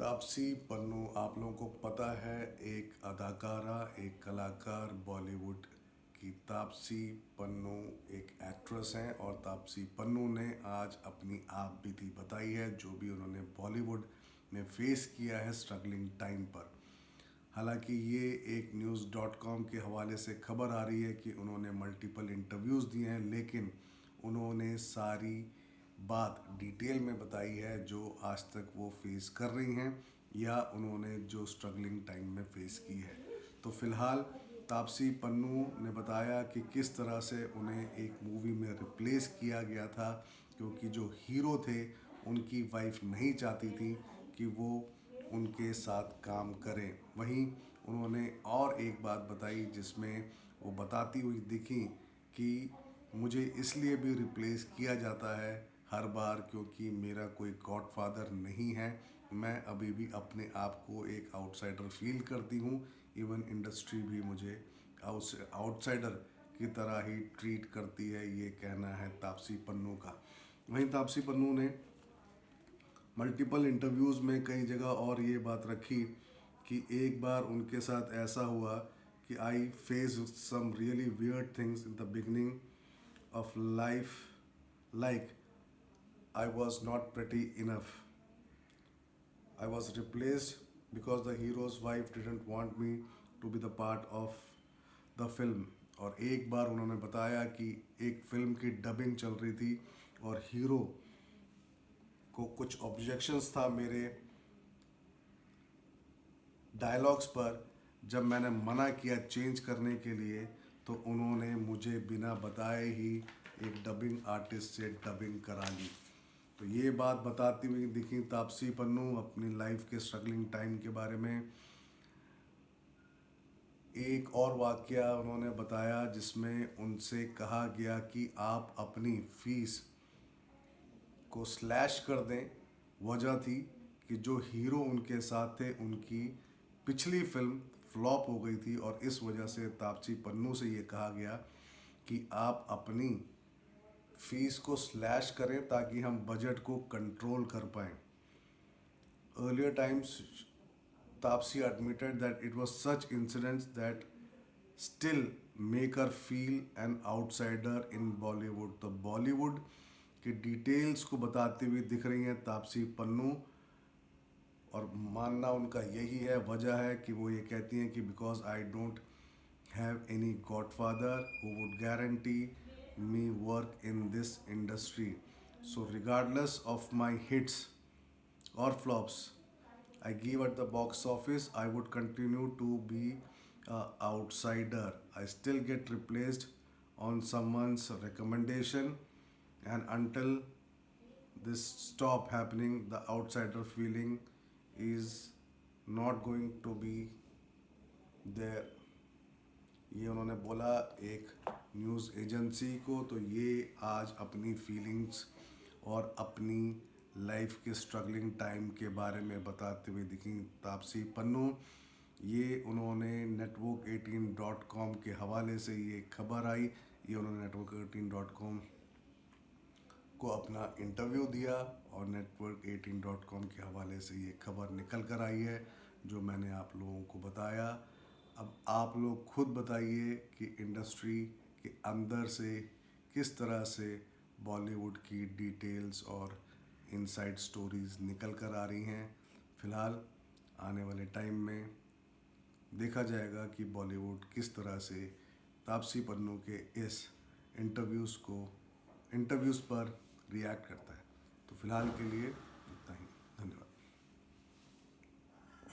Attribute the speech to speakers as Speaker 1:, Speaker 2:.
Speaker 1: तापसी पन्नू, आप लोगों को पता है, एक अदाकारा, एक कलाकार बॉलीवुड की तापसी पन्नू एक एक्ट्रेस हैं। और तापसी पन्नू ने आज अपनी आप बीती बताई है, जो भी उन्होंने बॉलीवुड में फेस किया है स्ट्रगलिंग टाइम पर। हालांकि ये एक न्यूज़.com के हवाले से खबर आ रही है कि उन्होंने मल्टीपल इंटरव्यूज़ दिए हैं, लेकिन उन्होंने सारी बात डिटेल में बताई है जो आज तक वो फेस कर रही हैं या उन्होंने जो स्ट्रगलिंग टाइम में फेस की है। तो फिलहाल तापसी पन्नू ने बताया कि किस तरह से उन्हें एक मूवी में रिप्लेस किया गया था, क्योंकि जो हीरो थे उनकी वाइफ नहीं चाहती थी कि वो उनके साथ काम करें। वहीं उन्होंने और एक बात बताई जिसमें वो बताती हुई दिखी कि मुझे इसलिए भी रिप्लेस किया जाता है हर बार क्योंकि मेरा कोई गॉडफादर नहीं है। मैं अभी भी अपने आप को एक आउटसाइडर फील करती हूँ। इवन इंडस्ट्री भी मुझे आउटसाइडर की तरह ही ट्रीट करती है, ये कहना है तापसी पन्नू का। वहीं तापसी पन्नू ने मल्टीपल इंटरव्यूज़ में कई जगह और ये बात रखी कि एक बार उनके साथ ऐसा हुआ कि I face some really weird things in the beginning of life, like I was not pretty enough. I was replaced because the hero's wife didn't want me to be the part of the film. और एक बार उन्होंने बताया कि एक film की dubbing चल रही थी और हीरो को कुछ ऑब्जेक्शंस था मेरे डायलॉग्स पर। जब मैंने मना किया चेंज करने के लिए तो उन्होंने मुझे बिना बताए ही एक डबिंग आर्टिस्ट से डबिंग करा ली। तो ये बात बताती हुई दिखी तापसी पन्नू अपनी लाइफ के स्ट्रगलिंग टाइम के बारे में। एक और वाकया उन्होंने बताया जिसमें उनसे कहा गया कि आप अपनी फीस को स्लैश कर दें। वजह थी कि जो हीरो उनके साथ थे उनकी पिछली फिल्म फ्लॉप हो गई थी और इस वजह से तापसी पन्नू से ये कहा गया कि आप अपनी फीस को स्लैश करें ताकि हम बजट को कंट्रोल कर पाएँ। Earlier times Taapsee admitted that it was such incidents that still make her feel an outsider in Bollywood। तो बॉलीवुड के डिटेल्स को बताते हुए दिख रही हैं तापसी पन्नू, और मानना उनका यही है, वजह है कि वो ये कहती हैं कि because I don't have any godfather who would guarantee me work in this industry. So regardless of my hits or flops I give at the box office, I would continue to be a outsider. I still get replaced on someone's recommendation, and until this stop happening, the outsider feeling is not going to be there। ये उन्होंने बोला एक news agency को। तो ये आज अपनी feelings और अपनी लाइफ के स्ट्रगलिंग टाइम के बारे में बताते हुए दिखी तापसी पन्नू। ये उन्होंने network18.com के हवाले से ये खबर आई। ये उन्होंने network18.com को अपना इंटरव्यू दिया और network18.com के हवाले से ये खबर निकल कर आई है जो मैंने आप लोगों को बताया। अब आप लोग खुद बताइए कि इंडस्ट्री के अंदर से किस तरह से बॉलीवुड की डिटेल्स और इनसाइड स्टोरीज़ निकल कर आ रही हैं। फ़िलहाल आने वाले टाइम में देखा जाएगा कि बॉलीवुड किस तरह से तापसी पन्नू के इस इंटरव्यूज़ पर रिएक्ट करता है। तो फ़िलहाल के लिए इतना ही। धन्यवाद।